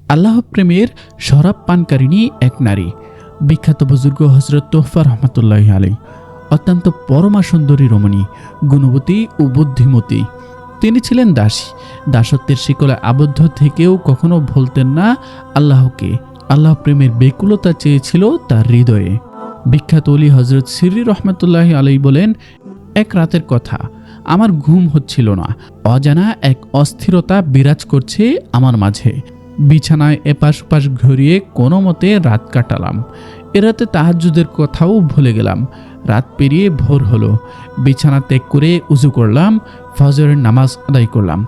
আল্লাহ প্রেমের শরাব পানকারিণী এক নারী। বিখ্যাত বুজুর্গ হজরত তোহফা রহমতুল্লাহ আলাই অত্যন্ত পরমা সুন্দরী রমণী, গুণবতী ও বুদ্ধিমতী। তিনি ছিলেন দাসী। দাসত্বের শিকলে আবদ্ধ থেকেও কখনো ভুলতেন না আল্লাহকে। আল্লাহ প্রেমের বেকুলতা চেয়েছিল তার হৃদয়ে। বিখ্যাত ওলি হজরত সিররি রহমতুল্লাহ আলাই বলেন, এক রাতের কথা, আমার ঘুম হচ্ছিল না। অজানা এক অস্থিরতা বিরাজ করছে আমার মাঝে। বিছানায় এপাশ ওপাশ ঘুরিয়ে কোনো মতে রাত কাটালাম। এ রাতে তাহাজ্জুদের কথাও ভুলে গেলাম। রাত পেরিয়ে ভোর হলো। বিছানা ত্যাগ করে উজু করলাম, ফজরের নামাজ আদায় করলাম।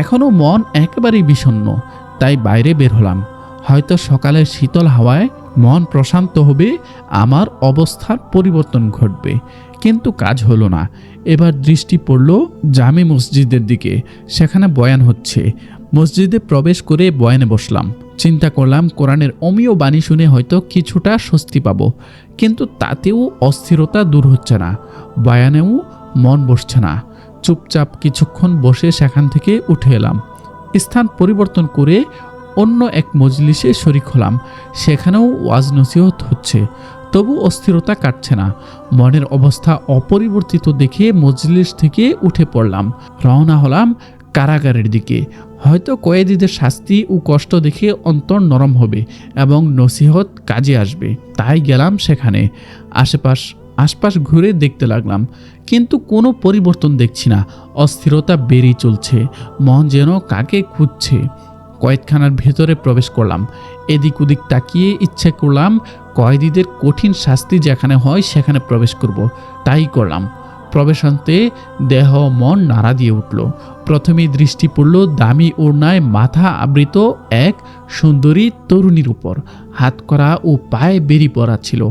এখনও মন একেবারেই বিষণ্ণ, তাই বাইরে বের হলাম। হয়তো সকালের শীতল হাওয়ায় মন প্রশান্ত হবে, আমার অবস্থার পরিবর্তন ঘটবে। কিন্তু কাজ হলো না। এবার দৃষ্টি পড়ল জামে মসজিদের দিকে। সেখানে বয়ান হচ্ছে। মসজিদে প্রবেশ করে বয়ানে বসলাম। চিন্তা করলাম, কোরআনের অমীয় বাণী শুনে হয়তো কিছুটা স্বস্তি পাবো, কিন্তু তাতেও অস্থিরতা দূর হচ্ছে না। বয়ানেও মন বসছে না। চুপচাপ কিছুক্ষণ বসে সেখান থেকে উঠে এলাম। স্থান পরিবর্তন করে অন্য এক মজলিসে শরিক হলাম। সেখানেও ওয়াজ নসিহত হচ্ছে, তবু অস্থিরতা কাটছে না। মনের অবস্থা অপরিবর্তিত দেখে মজলিস থেকে উঠে পড়লাম। রওনা হলাম কারাগারের দিকে। হয়তো কয়েদিদের শাস্তি ও কষ্ট দেখে অন্তর নরম হবে এবং নসিহত কাজে আসবে। তাই গেলাম সেখানে। আশপাশ ঘুরে দেখতে লাগলাম, কিন্তু কোনো পরিবর্তন দেখছি না। অস্থিরতা বেড়েই চলছে। মন যেন কাকে খুঁজছে। কয়েদখানার ভেতরে প্রবেশ করলাম। এদিক ওদিক তাকিয়ে ইচ্ছে করলাম কয়েদিদের কঠিন শাস্তি যেখানে হয় সেখানে প্রবেশ করব। তাই করলাম। প্রবেশান্তে দেহ মন নাড়া দিয়ে উঠল। প্রথমেই দৃষ্টি পড়ল দামি ওড়নায় মাথা আবৃত এক সুন্দরী তরুণীর উপর। হাত করা ও পায়ে বেরি পরা ছিল।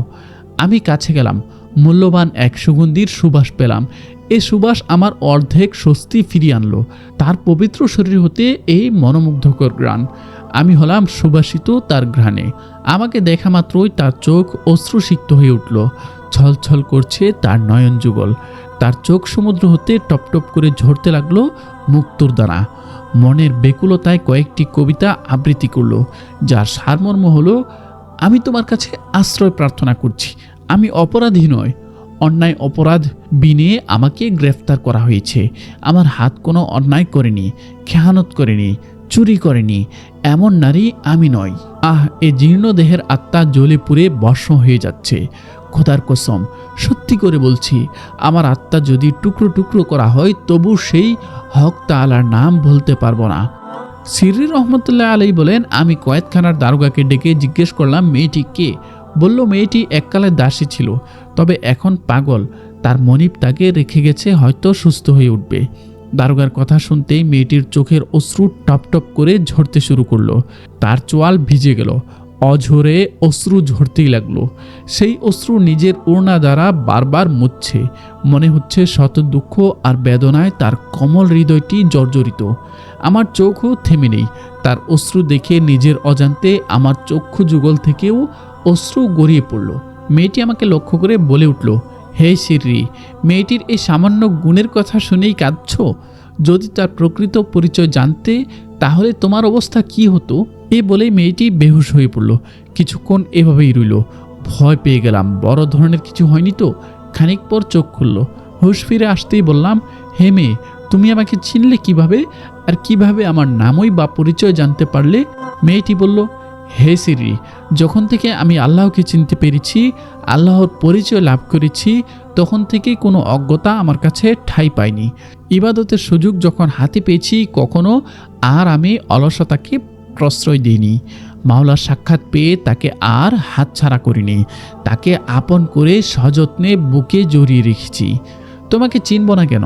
আমি কাছে গেলাম। মূল্যবান এক সুগন্ধির সুবাস পেলাম। এ সুবাস আমার অর্ধেক স্বস্তি ফিরিয়ে আনলো। তার পবিত্র শরীর হতে এই মনোমুগ্ধকর ঘ্রাণ। আমি হলাম সুবাসিত তার ঘ্রাণে। আমাকে দেখা মাত্রই তার চোখ অশ্রুসিক্ত হয়ে উঠল। ছলছল করছে তার নয়ন যুগল। তার চোখ সমুদ্র হতে টপটপ করে ঝরতে লাগলো মুক্তোর দানা। মনের বেকুলতায় কয়েকটি কবিতা আবৃত্তি করল, যার সারমর্ম হলো, আমি তোমার কাছে আশ্রয় প্রার্থনা করছি। আমি অপরাধী নয়। অন্যায় অপরাধ বিনে আমাকে গ্রেফতার করা হয়েছে। আমার হাত কোনো অন্যায় করেনি, খেয়ানত করেনি, চুরি করেনি। এমন নারী আমি নই। এ জীর্ণ দেহের আত্মা জ্বলে পুড়ে ভস্ম হয়ে যাচ্ছে। খোদার কসম, সত্যি করে বলছি, আমার আত্মা যদি টুকরো টুকরো করা হয় তবু সেই হক তাআলার নাম বলতে পারবো না। সিররি রহমতুল্লাহ আলাই বলেন, আমি কয়েদখানার দারোগাকে ডেকে জিজ্ঞেস করলাম, মেয়েটি কে? বলল, মেয়েটি এককালে দাসী ছিল, তবে এখন পাগল। তার মনিব তাকে রেখে গেছে, হয়তো সুস্থ হয়ে উঠবে। দারোগার কথা শুনতেই মেয়েটির চোখের অশ্রু টপ টপ করে ঝরতে শুরু করলো। তার চোয়াল ভিজে গেল। অঝরে অশ্রু ঝরতেই লাগলো। সেই অশ্রু নিজের ওড়না দ্বারা বারবার মুছছে। মনে হচ্ছে শত দুঃখ আর বেদনায় তার কোমল হৃদয়টি জর্জরিত। আমার চোখও থেমে নেই। তার অশ্রু দেখে নিজের অজান্তে আমার চক্ষু যুগল থেকেও অশ্রু গড়িয়ে পড়ল। মেয়েটি আমাকে লক্ষ্য করে বলে উঠল, হে সিররি, মেয়েটির এই সামান্য গুণের কথা শুনেই কাঁদছ? যদি তার প্রকৃত পরিচয় জানতে, তাহলে তোমার অবস্থা কি হতো? এ বলেই মেয়েটি বেহুশ হয়ে পড়ল। কিছুক্ষণ এভাবেই রইল। ভয় পেয়ে গেলাম, বড় ধরনের কিছু হয়নি তো? খানিক পর চোখ খুলল। হুঁশ ফিরে আসতেই বললাম, হে মেয়ে, তুমি আমাকে চিনলে কিভাবে? আর কিভাবে আমার নামই বা পরিচয় জানতে পারলে? মেয়েটি বলল, হে সিররি, যখন থেকে আমি আল্লাহকে চিনতে পেরেছি, আল্লাহর পরিচয় লাভ করেছি, তখন থেকেই কোনো অজ্ঞতা আমার কাছে ঠাঁই পায়নি। ইবাদতের সুযোগ যখন হাতে পেয়েছি, কখনো আর আমি অলসতাকে প্রশ্রয় দিইনি। মাওলার সাক্ষাৎ পেয়ে তাকে আর হাতছাড়া করিনি। তাকে আপন করে সযত্নে বুকে জড়িয়ে রেখেছি। তোমাকে চিনব না কেন?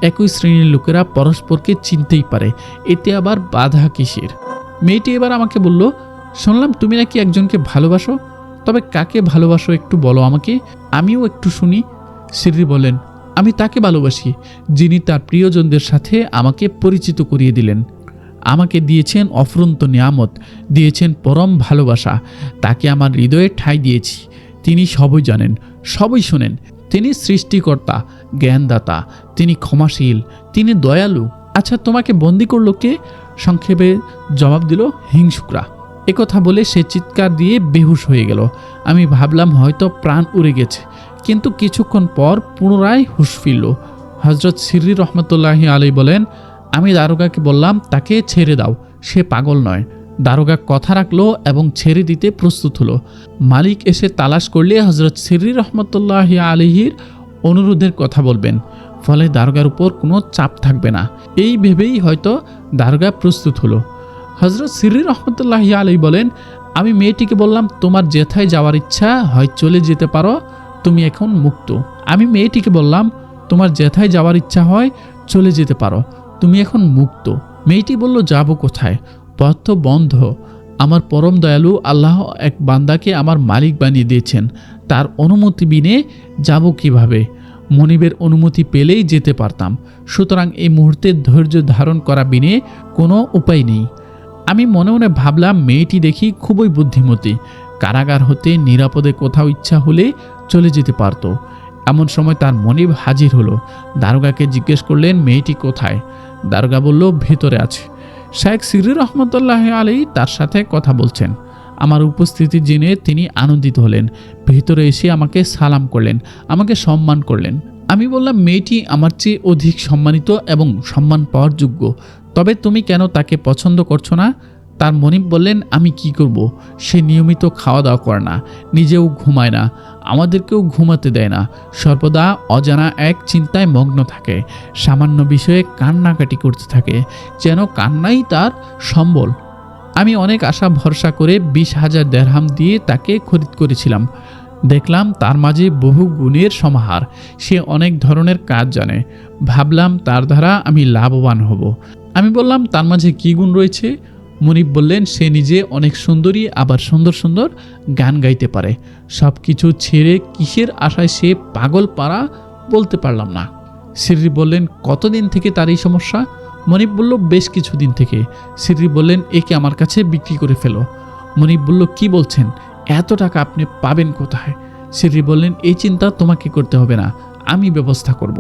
একই শ্রেণীর লোকেরা পরস্পরকে চিনতেই পারে, এতে আবার বাধা কিসের? মেয়েটি এবার আমাকে বলল, শুনলাম তুমি নাকি একজনকে ভালোবাসো। তবে কাকে ভালোবাসো একটু বলো আমাকে, আমিও একটু শুনি। সিররি বলেন, আমি তাকে ভালোবাসি যিনি তার প্রিয়জনদের সাথে আমাকে পরিচিত করিয়ে দিলেন। আমাকে দিয়েছেন অফুরন্ত নিয়ামত, দিয়েছেন পরম ভালোবাসা। তাকে আমার হৃদয়ে ঠাঁই দিয়েছি। তিনি সবই জানেন, সবই শোনেন। তিনি সৃষ্টিকর্তা, জ্ঞানদাতা, তিনি ক্ষমাশীল, তিনি দয়ালু। আচ্ছা, তোমাকে বন্দি করলো কে? সংক্ষেপে জবাব দিল, হিংসুকরা। একথা বলে সে চিৎকার দিয়ে বেহুশ হয়ে গেল। আমি ভাবলাম হয়তো প্রাণ উড়ে গেছে, কিন্তু কিছুক্ষণ পর পুনরায় হুঁশ ফিরল। হজরত সিররি রহমতুল্লাহি আলাইহি বলেন, আমি দারোগাকে বললাম তাকে ছেড়ে দাও, সে পাগল নয়। দারোগা কথা রাখলো এবং ছেড়ে দিতে প্রস্তুত হলো। মালিক এসে তালাশ করলে হজরত সিররি রহমতুল্লাহি আলাইহির অনুরোধের কথা বলবেন, ফলে দারোগার উপর কোনো চাপ থাকবে না। এই ভেবেই হয়তো দারোগা প্রস্তুত হলো। হজরত সিররি রহমতুল্লাহি আলাইহি বলেন, আমি মেয়েটিকে বললাম তোমার যেথায় যাওয়ার ইচ্ছা হয় চলে যেতে পারো, তুমি এখন মুক্ত। আমি মেয়েটিকে বললাম তোমার যেথায় যাওয়ার ইচ্ছা হয় চলে যেতে পারো, তুমি এখন মুক্ত। মেয়েটি বলল, যাব কোথায়? পথ তো বন্ধ। আমার পরম দয়ালু আল্লাহ এক বান্দাকে আমার মালিক বানিয়ে দিয়েছেন, তার অনুমতি বিনে যাব কিভাবে? মনিবের অনুমতি পেলেই যেতে পারতাম, সুতরাং এই মুহূর্তে ধৈর্য ধারণ করা বিনে কোনো উপায় নেই। আমি মনে মনে ভাবলাম মেয়েটি দেখি খুবই বুদ্ধিমতী, কারাগার হতে নিরাপদে কোথাও ইচ্ছা হলে চলে যেতে পারত। এমন সময় তার মনিব হাজির হলো। দারোগাকে জিজ্ঞেস করলেন, মেয়েটি কোথায়? দারোগা বলল, ভেতরে আছে। শেখ সিররি রহমতুল্লাহ আলাইহি তার সাথে কথা বলছেন। আমার উপস্থিতি জেনে তিনি আনন্দিত হলেন। ভেতরে এসে আমাকে সালাম করলেন, আমাকে সম্মান করলেন। আমি বললাম, মেয়েটি আমার চেয়ে অধিক সম্মানিত এবং সম্মান পাওয়ার যোগ্য, তবে তুমি কেন তাকে পছন্দ করছো না? তার মনিব বললেন, আমি কি করব? সে নিয়মিত খাওয়া দাওয়া করে না, নিজেও ঘুমায় না, আমাদেরকেও ঘুমাতে দেয় না, সর্বদা অজানা এক চিন্তায় মগ্ন থাকে, সামান্য বিষয়ে কান্নাকাটি করতে থাকে, যেন কান্নাই তার সম্বল। আমি অনেক আশা ভরসা করে 20,000 দিরহাম দিয়ে তাকে খরিদ করেছিলাম। দেখলাম তার মাঝে বহু গুণের সমাহার, সে অনেক ধরনের কাজ জানে। ভাবলাম তার দ্বারা আমি লাভবান হব। আমি বললাম, তার মাঝে কী গুণ রয়েছে? মনিব বললেন, সে নিজে অনেক সুন্দরী, আবার সুন্দর সুন্দর গান গাইতে পারে। সব কিছু ছেড়ে কিসের আশায় সে পাগল পারা বলতে পারলাম না। সিররি বললেন, কতদিন থেকে তার এই সমস্যা? মনিব বলল, বেশ কিছুদিন থেকে। সিররি বললেন, একে আমার কাছে বিক্রি করে ফেলো। মনিব বলল, কি বলছেন? এত টাকা আপনি পাবেন কোথায়? সিররি বললেন, এই চিন্তা তোমাকে করতে হবে না, আমি ব্যবস্থা করব।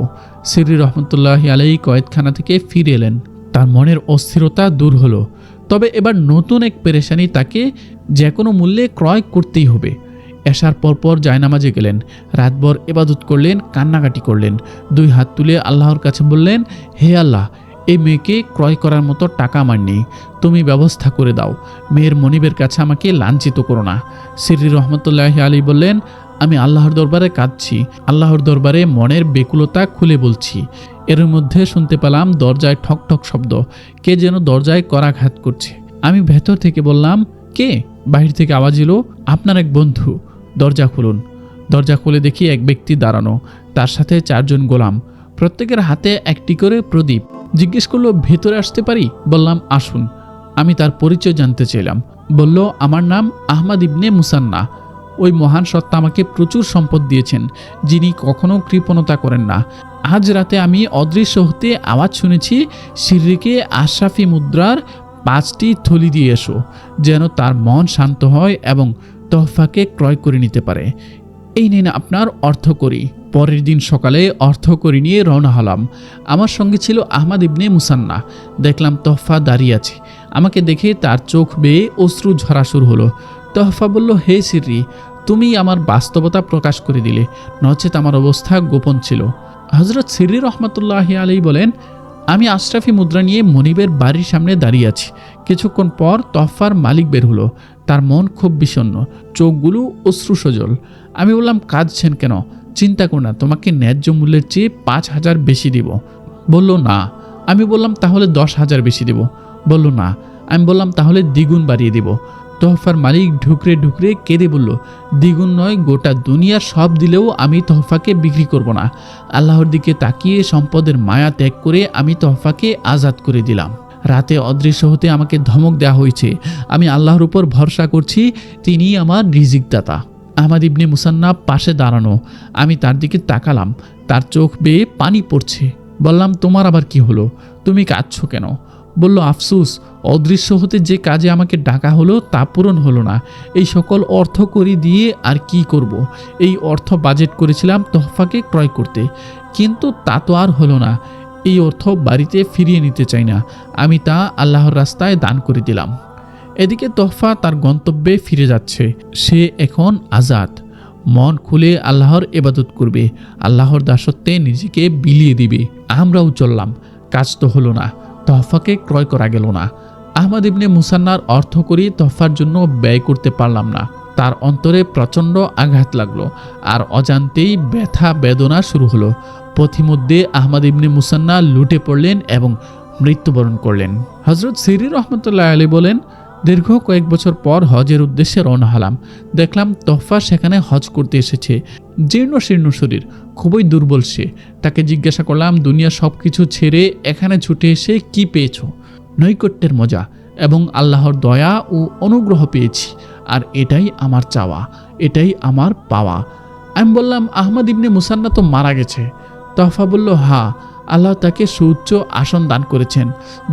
সিররি রহমতুল্লাহি আলাইহি কয়েদখানা থেকে ফিরে এলেন। তার মনের অস্থিরতা দূর হলো, তবে এবার নতুন এক পেরেশানি তাকে যে কোনো মূল্যে ক্রয় করতেই হবে। এশার পরপর জায়নামাজে গেলেন, রাতভর ইবাদত করলেন, কান্নাকাটি করলেন, 2 হাত তুলে আল্লাহর কাছে বললেন, হে আল্লাহ, এই মেয়েকে ক্রয় করার মতো টাকা আমার নেই, তুমি ব্যবস্থা করে দাও। মেয়ের মনিবের কাছে আমাকে লাঞ্ছিত করো না। সিররি রহমতুল্লাহি আলাইহি বললেন, আমি আল্লাহর দরবারে কাঁদছি, আল্লাহর দরবারে মনের বেকুলতা খুলে বলছি। এর মধ্যে শুনতে পেলাম দরজায় ঠক ঠক শব্দ, কে যেন দরজায় করাঘাত করছে। আমি ভেতর থেকে বললাম, কে? বাহির থেকে আওয়াজ এলো, আপনার এক বন্ধু, দরজা খুলুন। দরজা খুলে দেখি এক ব্যক্তি দাঁড়ানো, তার সাথে 4 জন গোলাম, প্রত্যেকের হাতে একটি করে প্রদীপ। জিজ্ঞেস করলো, ভেতরে আসতে পারি? বললাম, আসুন। আমি তার পরিচয় জানতে চাইলাম। বলল, আমার নাম আহমদ ইবনে মুসান্না। ওই মহান সত্তা আমাকে প্রচুর সম্পদ দিয়েছেন, যিনি কখনো কৃপণতা করেন না। আজ রাতে আমি অদৃশ্য হতে আওয়াজ শুনেছি, সিররিকে আশরাফি মুদ্রার 5টি থলি দিয়ে এসো, যেন তার মন শান্ত হয় এবং তোহফাকে ক্রয় করে নিতে পারে। এই নিন আপনার অর্থকড়ি। পরের দিন সকালে অর্থকড়ি নিয়ে রওনা হলাম। আমার সঙ্গে ছিল আহমদ ইবনে মুসান্না। দেখলাম তোহফা দাঁড়িয়ে আছে। আমাকে দেখে তার চোখ বেয়ে অশ্রু ঝরা শুরু হলো। তোহফা বলল, হে সিররি, তুমি আমার বাস্তবতা প্রকাশ করে দিলে, নচেত আমার অবস্থা গোপন ছিল। হজরত সিররি রহমতুল্লাহি আলাইহি বলেন, আমি আশরাফি মুদ্রা নিয়ে মনিবের বাড়ির সামনে দাঁড়িয়ে আছি। কিছুক্ষণ পর তোহফার মালিক বের হলো। তার মন খুব বিষণ্ণ, চোখগুলো অশ্রু সজল। আমি বললাম, কাঁদছেন কেন? চিন্তা করো না, তোমাকে ন্যায্য মূল্যের চেয়ে 5,000 বেশি দিব। বলল, না। আমি বললাম, তাহলে 10,000 বেশি দেব। বলল, না। আমি বললাম, তাহলে দ্বিগুণ বাড়িয়ে দেব। তোহফার মালিক ঢুকরে ঢুকরে কেঁদে বলল, দ্বিগুণ নয়, গোটা দুনিয়ার সব দিলেও আমি তোহফাকে বিক্রি করব না। আল্লাহর দিকে তাকিয়ে সম্পদের মায়া ত্যাগ করে আমি তোহফাকে আজাদ করে দিলাম। রাতে অদৃশ্য হতে আমাকে ধমক দেওয়া হয়েছে। আমি আল্লাহর উপর ভরসা করছি, তিনিই আমার রিজিকদাতা। আহমদ ইবনে মুসান্না পাশে দাঁড়ানো। আমি তার দিকে তাকালাম, তার চোখ বেয়ে পানি পড়ছে। বললাম, তোমার আবার কি হলো? তুমি কাঁদছো কেন? বলল, আফসোস, অদৃশ্য হতে যে কাজে আমাকে ডাকা হলো তা পূরণ হলো না। এই সকল অর্থ করি দিয়ে আর কি করব? এই অর্থ বাজেট করেছিলাম তোহফাকে ক্রয় করতে, কিন্তু তা তো আর হলো না। এই অর্থ বাড়িতে ফিরিয়ে নিতে চাই না, আমি তা আল্লাহর রাস্তায় দান করে দিলাম। এদিকে তোহফা তার গন্তব্যে ফিরে যাচ্ছে। সে এখন আজাদ, মন খুলে আল্লাহর ইবাদত করবে, আল্লাহর দাসত্বে নিজেকে বিলিয়ে দিবে। আমরাও চললাম, কাজ তো হলো না, তোহফাকে ক্রয় করা গেল না। আহমদ ইবনে মুসান্নার অর্থ করি তোহফার জন্য ব্যয় করতে পারলাম না। তার অন্তরে প্রচণ্ড আঘাত লাগলো, আর অজান্তেই ব্যথা বেদনা শুরু হলো। পথিমধ্যে আহমদ ইবনে মুসান্না লুটে পড়লেন এবং মৃত্যুবরণ করলেন। হজরত সিরি রহমতুল্লাহ আলী বলেন, দীর্ঘ কয়েক বছর পর হজের উদ্দেশ্যে রওনা হলাম। দেখলাম তোহফা সেখানে হজ করতে এসেছে। জীর্ণ শীর্ণ শরীর, খুবই দুর্বল সে। তাকে জিজ্ঞাসা করলাম, দুনিয়া সব কিছু ছেড়ে এখানে ছুটে এসে কি পেয়েছো? নৈকট্যের মজা এবং আল্লাহর দয়া ও অনুগ্রহ পেয়েছি, আর এটাই আমার চাওয়া, এটাই আমার পাওয়া। আমি বললাম, আহমদ ইবনে মুসান্না তো মারা গেছে। তোহফা বলল, হ্যাঁ, আল্লাহ তাকে সুউচ্চ আসন দান করেছেন,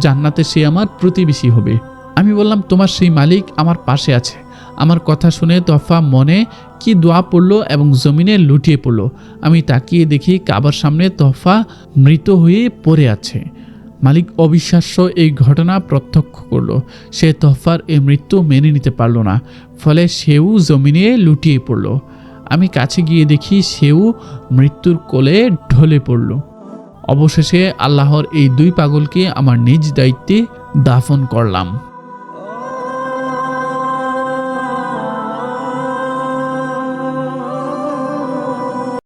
জান্নাতে সে আমার প্রতিবেশী হবে। আমি বললাম, তোমার সেই মালিক আমার পাশে আছে। আমার কথা শুনে তোহফা মনে কি দোয়া পড়ল এবং জমিনে লুটিয়ে পড়ল। আমি তাকিয়ে দেখি কাবার সামনে তোহফা মৃত হয়ে পড়ে আছে। মালিক অবিশ্বাস্য এই ঘটনা প্রত্যক্ষ করল। সে তোহফার এই মৃত্যু মেনে নিতে পারল না, ফলে সেও জমিনে লুটিয়ে পড়ল। আমি কাছে গিয়ে দেখি সেও মৃত্যুর কোলে ঢলে পড়ল। অবশেষে আল্লাহর এই দুই পাগলকে আমার নিজ দায়িত্বে দাফন করলাম।